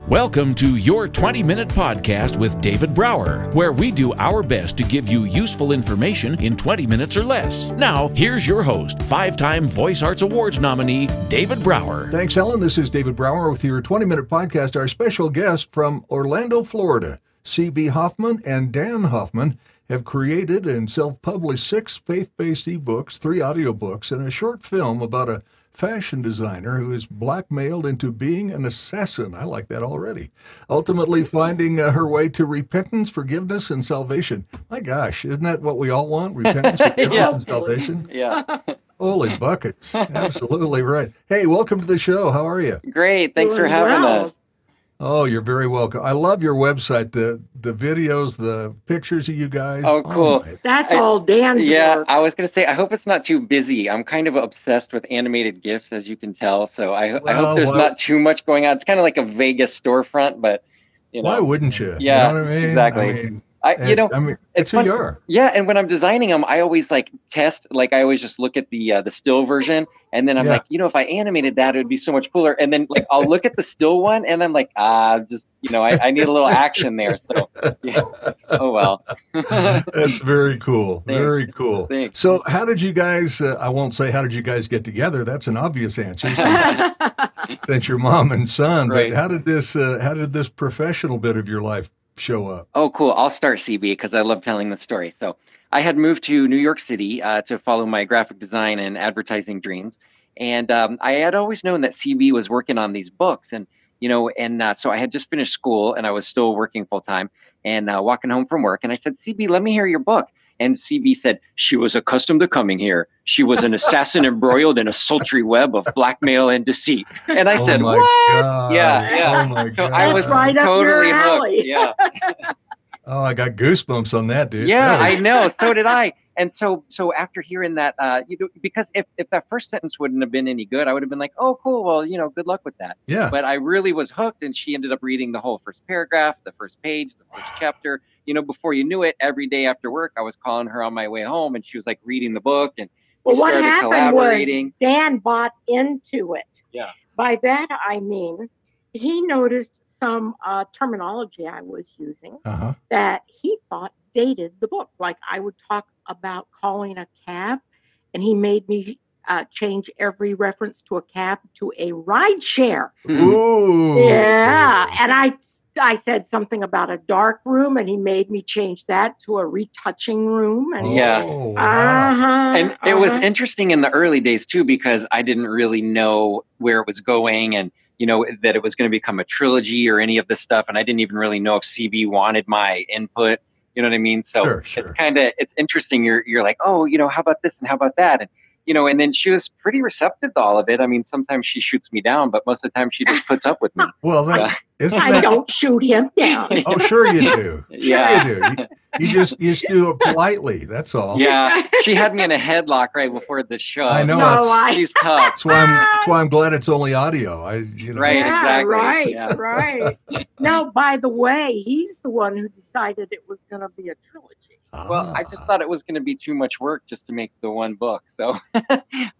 Welcome to your 20-minute podcast with David Brower, where we do our best to give you useful information in 20 minutes or less. Now, here's your host, 5-time Voice Arts Awards nominee, David Brower. Thanks, Ellen. This is David Brower with your 20-minute podcast. Our special guest from Orlando, Florida, C.B. Hoffman and Dan Hoffman have created and self-published 6 faith-based ebooks, 3 audiobooks, and a short film about a fashion designer who is blackmailed into being an assassin. I like that already. Ultimately finding her way to repentance, forgiveness, and salvation. My gosh, isn't that what we all want? Repentance, forgiveness, and salvation? Yeah. Holy buckets. Absolutely right. Hey, welcome to the show. How are you? Great. Thanks for having us. Oh, you're very welcome. I love your website, the videos, the pictures of you guys. Oh, cool. That's all Dan's work. I was going to say, I hope it's not too busy. I'm kind of obsessed with animated GIFs, as you can tell. So I hope there's not too much going on. It's kind of like a Vegas storefront, but, you know. Why wouldn't you? Yeah, you know what I mean? Exactly. It's who you are. Yeah, and when I'm designing them, I always test. I always just look at the still version, and then I'm like, if I animated that, it would be so much cooler. And then I'll look at the still one, and I'm like, I need a little action there. So, yeah. Oh well. That's very cool. Thanks. Very cool. Thanks. So, how did you guys? I won't say how did you guys get together. That's an obvious answer. Since your mom and son, right. But how did this professional bit of your life show up? Oh, cool. I'll start, CB, because I love telling the story. So I had moved to New York City to follow my graphic design and advertising dreams. And I had always known that CB was working on these books. And, so I had just finished school and I was still working full time and walking home from work. And I said, CB, let me hear your book. And CB said, she was accustomed to coming here. She was an assassin embroiled in a sultry web of blackmail and deceit. And I said, what? God. Yeah. Oh my so God. I was right totally up your hooked. alley. Yeah. Oh, I got goosebumps on that, dude. Yeah, That I was- know. So did I. And so after hearing that, because if that first sentence wouldn't have been any good, I would have been like, oh, cool. Well, good luck with that. Yeah. But I really was hooked, and she ended up reading the whole first paragraph, the first page, the first chapter. Before you knew it, every day after work, I was calling her on my way home, and she was reading the book, and Well, we what started happened collaborating. was Dan bought into it. Yeah. By that, I mean, he noticed some terminology I was using that he thought dated the book. Like I would talk about calling a cab, and he made me change every reference to a cab to a ride share. Ooh. Yeah. And I said something about a dark room, and he made me change that to a retouching room. And Yeah. Wow. And it was interesting in the early days too, because I didn't really know where it was going, and that it was going to become a trilogy or any of this stuff. And I didn't even really know if CB wanted my input. You know what I mean? So Sure. it's interesting. You're like, oh, how about this and how about that? And, and then she was pretty receptive to all of it. I mean, sometimes she shoots me down, but most of the time she just puts up with me. Well, isn't I that? don't shoot him down. Oh, sure you do. Yeah. Sure you do. You just do it politely. That's all. Yeah. She had me in a headlock right before the show. I know. She's tough. That's why I'm glad it's only audio. Right. Yeah, Exactly. Right. Yeah. Right. No, by the way, he's the one who decided it was going to be a trilogy. Well, I just thought it was going to be too much work just to make the one book. So,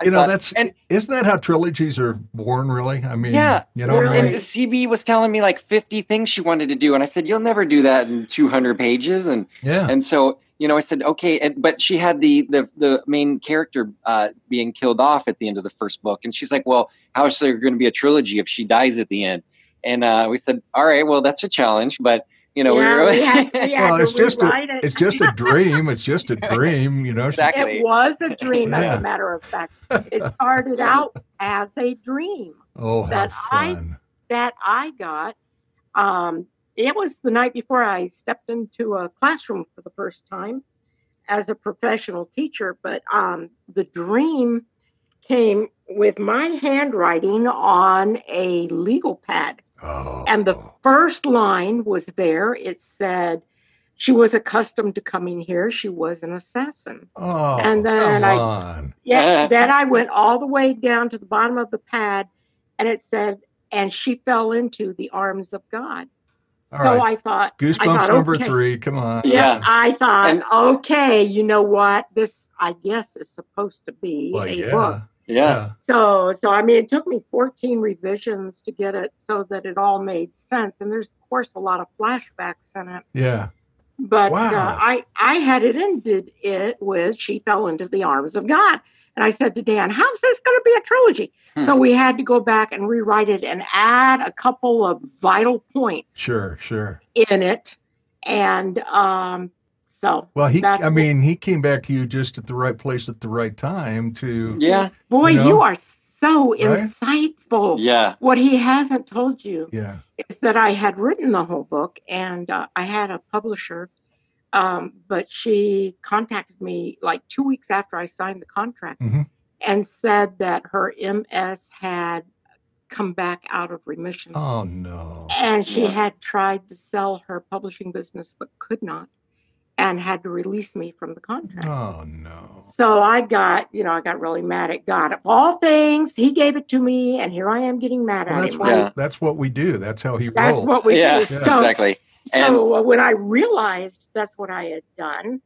isn't that how trilogies are born, really? I mean, yeah. Really? And CB was telling me 50 things she wanted to do. And I said, you'll never do that in 200 pages. And, and so, I said, okay. But she had the main character being killed off at the end of the first book. And she's like, well, how is there going to be a trilogy if she dies at the end? And we said, all right, well, that's a challenge, but well, it's just a dream. It's just a dream, Exactly. It was a dream, as a matter of fact. It started out as a dream. Oh, how fun. That I got. It was the night before I stepped into a classroom for the first time as a professional teacher. But the dream came with my handwriting on a legal pad. Oh. And the first line was there. It said, she was accustomed to coming here. She was an assassin. Oh, and then then I went all the way down to the bottom of the pad, and it said, and she fell into the arms of God. All right. I thought, Goosebumps number 3. Come on. Yeah. I thought, okay, you know what? This, I guess, is supposed to be a book. Yeah. So I mean, it took me 14 revisions to get it so that it all made sense. And there's, of course, a lot of flashbacks in it. Yeah. But Wow. I had it ended it with She Fell into the Arms of God. And I said to Dan, how's this going to be a trilogy? So we had to go back and rewrite it and add a couple of vital points. Sure. In it. And so. Well, he came back to you just at the right place at the right time to. Yeah. Boy, you are so insightful. Yeah. What he hasn't told you is that I had written the whole book, and I had a publisher, but she contacted me like 2 weeks after I signed the contract and said that her MS had come back out of remission. Oh, no. And she had tried to sell her publishing business, but could not, and had to release me from the contract. Oh, no. So I got really mad at God. Of all things, he gave it to me, and here I am getting mad at him. That's what we do. That's how he rolls. That's what we do. So, exactly. So when I realized that's what I had done,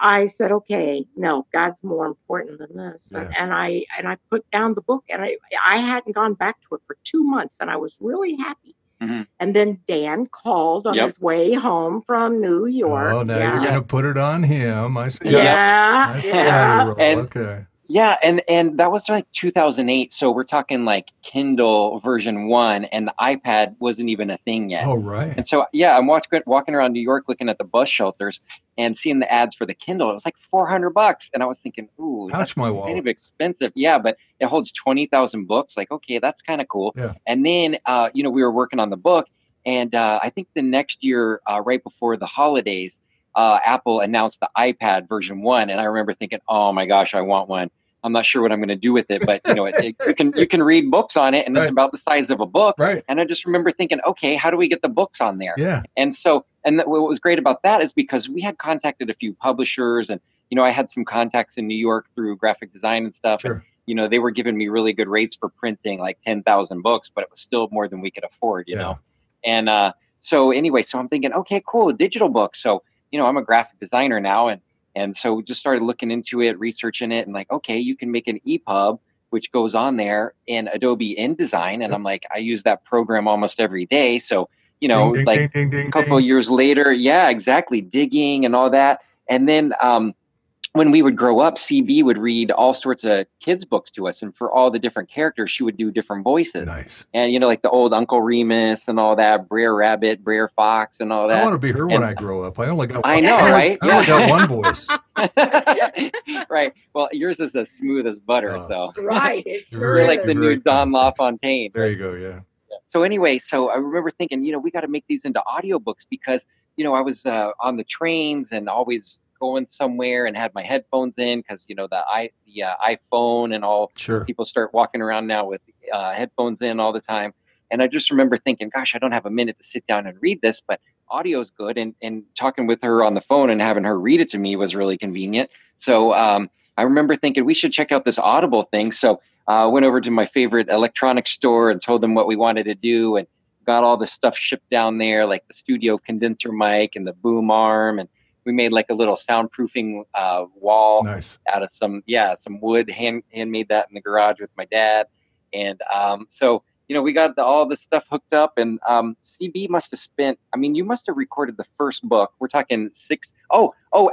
I said, okay, no, God's more important than this. Yeah. And I put down the book, and I hadn't gone back to it for 2 months, and I was really happy. And then Dan called on his way home from New York. Oh, now you're going to put it on him. I see. Yeah. Okay. Yeah, and that was like 2008. So we're talking like Kindle version 1, and the iPad wasn't even a thing yet. Oh, right. And so, I'm walking around New York looking at the bus shelters and seeing the ads for the Kindle. It was like $400. And I was thinking, ooh, that's kind of expensive. Yeah, but it holds 20,000 books. Like, okay, that's kind of cool. Yeah. And then, we were working on the book. And I think the next year, right before the holidays, Apple announced the iPad version 1. And I remember thinking, oh my gosh, I want one. I'm not sure what I'm going to do with it, but you can read books on it, and it's about the size of a book. Right. And I just remember thinking, okay, how do we get the books on there? Yeah. And so, what was great about that is because we had contacted a few publishers, and I had some contacts in New York through graphic design and stuff. Sure. And they were giving me really good rates for printing, like 10,000 books, but it was still more than we could afford, you know. And so I'm thinking, okay, cool, digital books. So I'm a graphic designer now, and so we just started looking into it, researching it, and like, okay, you can make an EPUB, which goes on there in Adobe InDesign. And I'm like, I use that program almost every day. So, a couple of years later, exactly, digging and all that. And then when we would grow up, CB would read all sorts of kids' books to us. And for all the different characters, she would do different voices. Nice. And, like the old Uncle Remus and all that, Brer Rabbit, Brer Fox and all that. I want to be her when I grow up. I only got one. I know, right? I only got one voice. Right. Well, yours is as smooth as butter. So right. You're like the new Don LaFontaine. There you go. Yeah. So anyway, I remember thinking, we got to make these into audiobooks because, I was on the trains and always going somewhere and had my headphones in because, the iPhone and all people start walking around now with headphones in all the time. And I just remember thinking, gosh, I don't have a minute to sit down and read this, but audio is good. And talking with her on the phone and having her read it to me was really convenient. So I remember thinking we should check out this Audible thing. So I went over to my favorite electronics store and told them what we wanted to do and got all the stuff shipped down there, like the studio condenser mic and the boom arm. And we made like a little soundproofing wall out of some wood, handmade that in the garage with my dad. And so we got all this stuff hooked up, and CB must have spent, you must have recorded the first book. We're talking 6.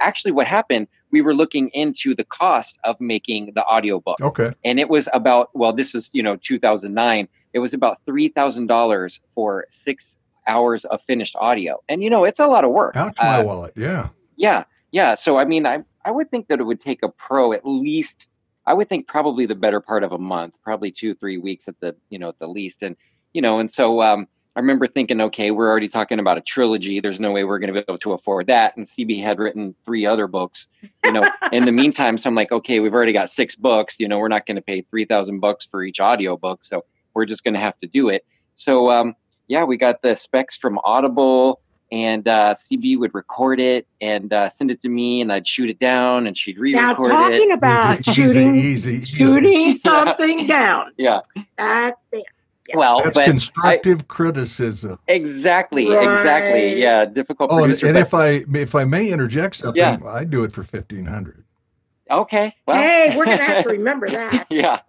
Actually what happened, we were looking into the cost of making the audiobook. Okay. And it was about, this is, 2009. It was about $3,000 for 6 hours of finished audio. And, it's a lot of work. Ouch, my wallet. Yeah. Yeah. So, I would think that it would take a pro at least, I would think probably the better part of a month, probably 2-3 weeks at the, at the least. And, and so I remember thinking, okay, we're already talking about a trilogy. There's no way we're going to be able to afford that. And CB had written 3 other books, in the meantime. So I'm like, okay, we've already got 6 books, we're not going to pay $3,000 for each audio book. So we're just going to have to do it. So, we got the specs from Audible, and CB would record it and send it to me, and I'd shoot it down, and she'd re-record it. Now, talking about shooting something down. Yeah. That's it. Yeah. Well, that's constructive criticism. Exactly. Right. Exactly. Yeah. Difficult producer. And if I may interject something, I do it for $1,500. Okay. Well. Hey, we're going to have to remember that. Yeah.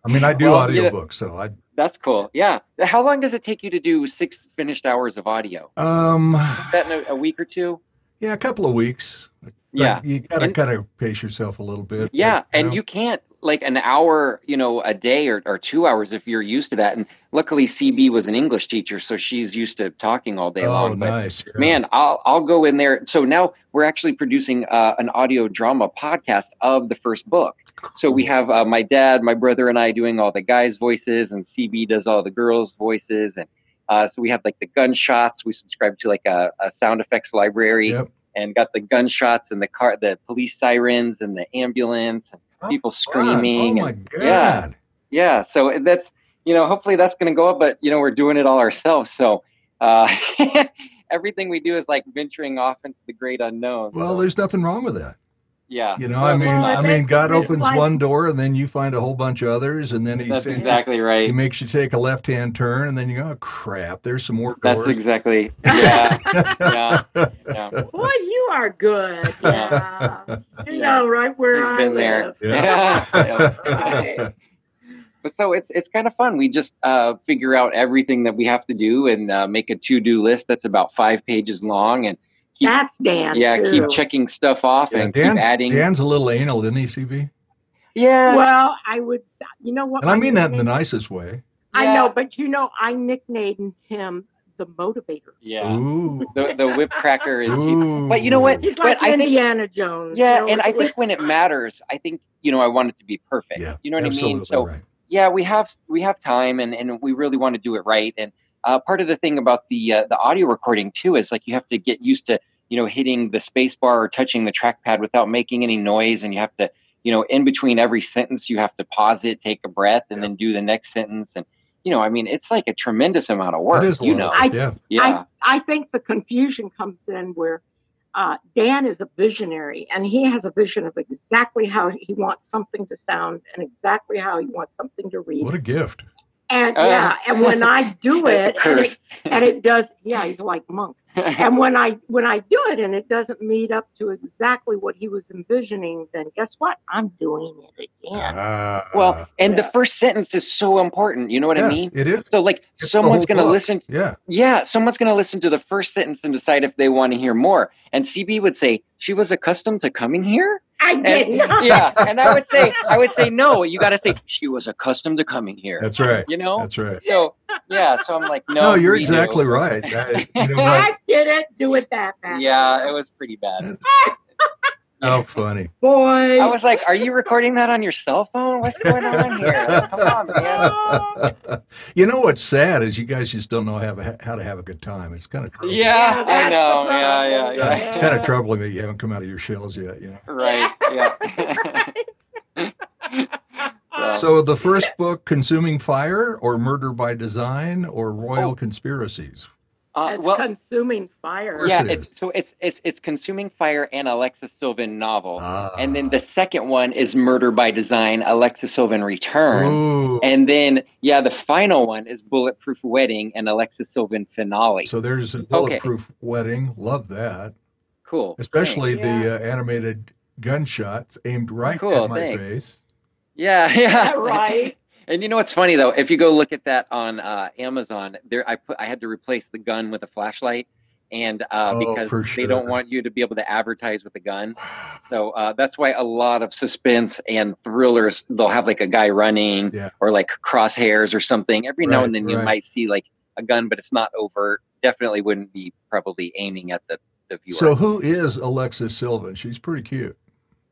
I mean, I do Well, audiobooks, so that's cool. Yeah. How long does it take you to do 6 finished hours of audio? Is that in a week or two? yeah, a couple of weeks. Yeah. But you gotta And kind of pace yourself a little bit. But, yeah, and you can't like an hour, a day or 2 hours if you're used to that. And luckily CB was an English teacher, so she's used to talking all day long. But nice. Yeah. man, I'll go in there. So now we're actually producing an audio drama podcast of the first book. So we have my dad, my brother, and I doing all the guys' voices, and CB does all the girls' voices. And so we have like the gunshots. We subscribe to like a sound effects library. Yep. And got the gunshots and the police sirens and the ambulance and people screaming. Oh my God. Yeah. So that's, hopefully that's going to go up, but we're doing it all ourselves. So, everything we do is like venturing off into the great unknown. Well, there's nothing wrong with that. Yeah. I mean, God opens one door and then you find a whole bunch of others, and then That's exactly right. He makes you take a left-hand turn, and then you go, oh crap, there's some more doors. That's exactly. Yeah. Yeah. Boy, you are good. Yeah. You know right where He's I been live. there. Yeah. Right. But so it's kind of fun. We just figure out everything that we have to do and make a to-do list that's about 5 pages long, and that's Dan. Yeah, too. keep checking stuff off and keep adding. Dan's a little anal, isn't he, CB? Yeah. Well, I would. You know what? And I mean that in the nicest way. I know, but I nicknamed him the motivator. Yeah. Ooh. The whip cracker is. Ooh. But you know what? He's like Indiana Jones. Yeah, and I think when it matters, I think I want it to be perfect. Yeah, you know what I mean? So right. yeah, we have time, and we really want to do it right. And part of the thing about the audio recording too is like you have to get used to hitting the space bar or touching the trackpad without making any noise, and you have to in between every sentence you have to pause it, take a breath, and then do the next sentence. And I mean, it's like a tremendous amount of work. It is I think the confusion comes in where Dan is a visionary, and he has a vision of exactly how he wants something to sound and exactly how he wants something to read. What a gift. And and when I do it, and it does, he's like Monk. And when I do it and it doesn't meet up to exactly what he was envisioning, then guess what? I'm doing it again. The first sentence is so important. You know what I mean? It is. So like someone's going to listen. Yeah. Someone's going to listen to the first sentence and decide if they want to hear more. And CB would say, she was accustomed to coming here. I did not. Yeah. And I would say, no, you got to say she was accustomed to coming here. That's right. That's right. So, so I'm like, no, you're exactly right. I didn't do it that bad. Yeah, it was pretty bad. How funny. Boy. I was like, are you recording that on your cell phone? What's going on here? Come on, man. You know what's sad is you guys just don't know how to have a good time. It's kind of troubling. Yeah, I know. Yeah. It's kind of troubling that you haven't come out of your shells yet. Right, yeah. So the first book, Consuming Fire, or Murder by Design, or Royal Conspiracies? It's Consuming Fire. Yeah, it's Consuming Fire, and Alexis Sylvan novel. And then the second one is Murder by Design, Alexis Sylvan Returns. Ooh. And then, the final one is Bulletproof Wedding and Alexis Sylvan Finale. So there's a Bulletproof Wedding. Love that. Cool. Especially the animated gunshots aimed right at my face. Yeah. Right. And you know what's funny though? If you go look at that on Amazon, I had to replace the gun with a flashlight, and because they don't want you to be able to advertise with a gun, so that's why a lot of suspense and thrillers, they'll have like a guy running or like crosshairs or something. Every now and then you might see like a gun, but it's not overt. Definitely wouldn't be probably aiming at the viewer. So who is Alexis Sylvan? She's pretty cute.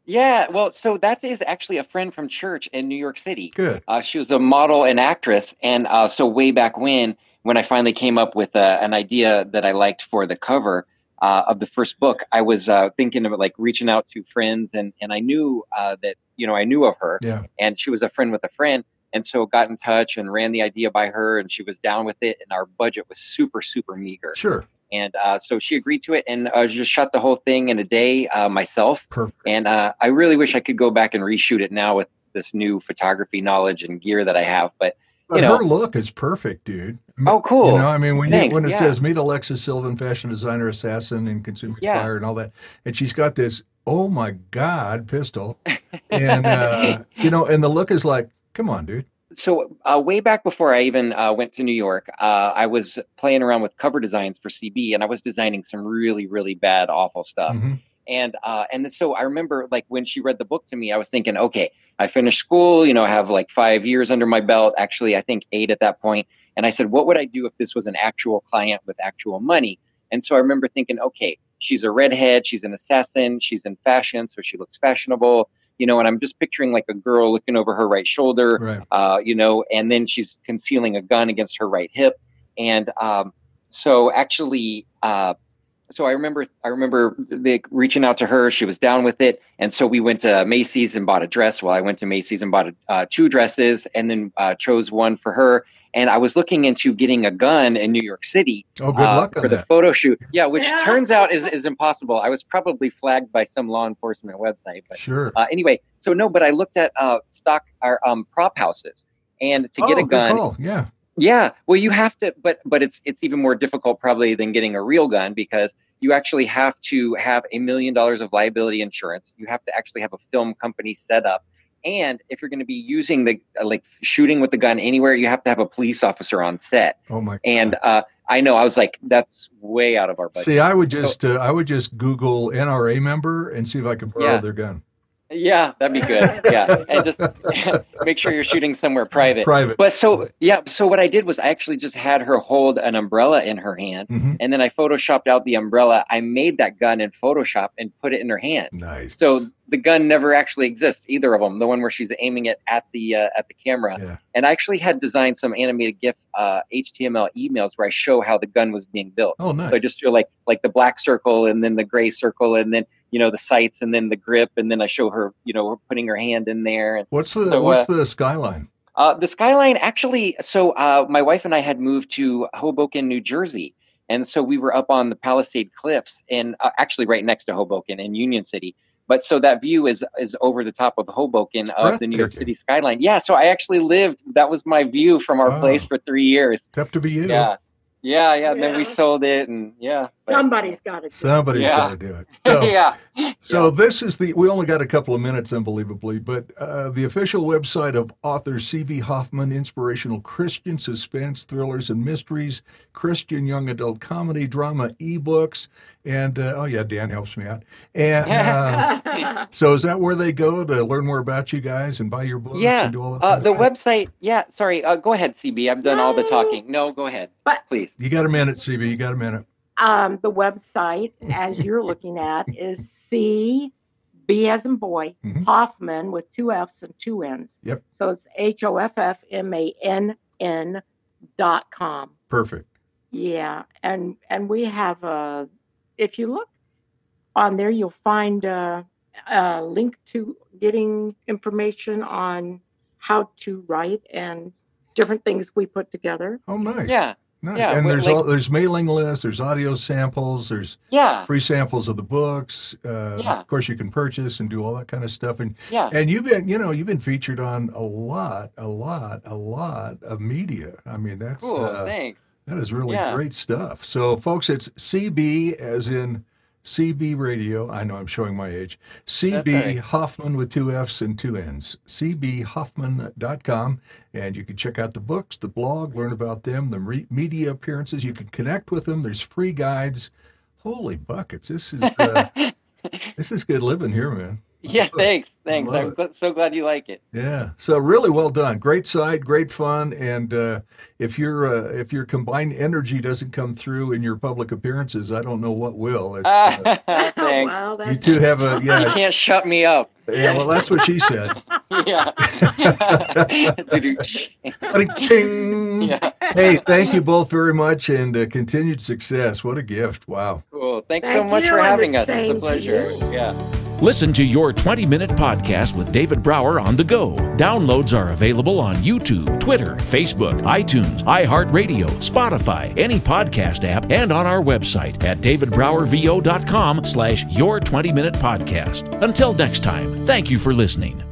Yeah, well, so that is actually a friend from church in New York City. Good. She was a model and actress, and so way back when I finally came up with an idea that I liked for the cover of the first book, I was thinking of like reaching out to friends, and I knew that I knew of her, and she was a friend with a friend, and so got in touch and ran the idea by her, and she was down with it, and our budget was super, super meager. Sure. And so she agreed to it, and just shot the whole thing in a day myself. Perfect. And I really wish I could go back and reshoot it now with this new photography knowledge and gear that I have. But her look is perfect, dude. Oh, cool. I mean, when it says meet Alexis Sylvan, fashion designer, assassin, and Consuming Fire, and all that, and she's got this, oh my God, pistol, and and the look is like, come on, dude. So way back before I even went to New York, I was playing around with cover designs for CB, and I was designing some really, really bad, awful stuff. Mm-hmm. And so I remember, like, when she read the book to me, I was thinking, okay, I finished school, I have like 5 years under my belt. Actually, I think 8 at that point. And I said, what would I do if this was an actual client with actual money? And so I remember thinking, okay, she's a redhead, she's an assassin, she's in fashion, so she looks fashionable. And I'm just picturing like a girl looking over her right shoulder, right. And then she's concealing a gun against her right hip. And so I remember reaching out to her. She was down with it. And so we went to Macy's and bought a dress. Well, I went to Macy's and bought 2 dresses, and then chose one for her. And I was looking into getting a gun in New York City good luck for the photo shoot. Yeah, which turns out is impossible. I was probably flagged by some law enforcement website. But sure. Anyway, but I looked at stock prop houses, and to get a gun. Good call. Yeah. Yeah. Well, you have to, but it's even more difficult probably than getting a real gun, because you actually have to have $1 million of liability insurance. You have to actually have a film company set up. And if you're going to be using the shooting with the gun anywhere, you have to have a police officer on set. Oh my God. And I know, I was like, that's way out of our budget. See, I would just Google NRA member and see if I could borrow their gun. Yeah, that'd be good. Yeah. And just make sure you're shooting somewhere private. But so what I did was I actually just had her hold an umbrella in her hand, mm-hmm. and then I photoshopped out the umbrella. I made that gun in Photoshop and put it in her hand. Nice. So the gun never actually exists, either of them, the one where she's aiming it at the camera. Yeah. And I actually had designed some animated GIF HTML emails where I show how the gun was being built. Oh, nice. So I just do like the black circle, and then the gray circle, and then the sights, and then the grip, and then I show her, putting her hand in there. And what's the skyline? The skyline, actually, so my wife and I had moved to Hoboken, New Jersey. And so we were up on the Palisade Cliffs, and actually right next to Hoboken in Union City. But so that view is over the top of Hoboken of the New York City skyline. Yeah, so I actually that was my view from our place for 3 years. Tough to be you. Yeah. And then we sold it, and somebody's got to do it. Somebody's got to do it. So, So this is we only got a couple of minutes, unbelievably, but the official website of author C.B. Hoffman, inspirational Christian suspense, thrillers and mysteries, Christian young adult comedy, drama, ebooks, and Dan helps me out. And so is that where they go to learn more about you guys and buy your books and do all that? The website, sorry, go ahead, CB. I've done all the talking. No, go ahead, please. You got a minute, CB. You got a minute. The website, as you're looking at, is CB as in boy, mm-hmm. Hoffman with 2 F's and 2 N's. Yep. So it's HOFFMANN.com. Perfect. Yeah, and we have if you look on there, you'll find a link to getting information on how to write and different things we put together. Oh, nice. Yeah. Nice. Yeah, and there's mailing lists, there's audio samples, there's free samples of the books. Of course, you can purchase and do all that kind of stuff. And you've been featured on a lot of media. I mean, that's cool. Thanks. That is really great stuff. So, folks, it's CB as in CB Radio. I know I'm showing my age. CB Hoffman with 2 F's and 2 N's. CBHoffman.com. And you can check out the books, the blog, learn about them, the media appearances. You can connect with them. There's free guides. Holy buckets. This is this is good living here, man. Yeah, thanks. I'm so glad you like it. Yeah, so really well done. Great site, great fun, and if your combined energy doesn't come through in your public appearances, I don't know what will. Thanks. Wow, you two have a You can't shut me up. Yeah, well, that's what she said. Yeah. Ching. Hey, thank you both very much, and continued success. What a gift! Wow. Cool. Thanks so much for having us. It's a pleasure. Yeah. Listen to your 20-minute podcast with David Brower on the go. Downloads are available on YouTube, Twitter, Facebook, iTunes, iHeartRadio, Spotify, any podcast app, and on our website at davidbrowervo.com/your20-minute podcast. Until next time, thank you for listening.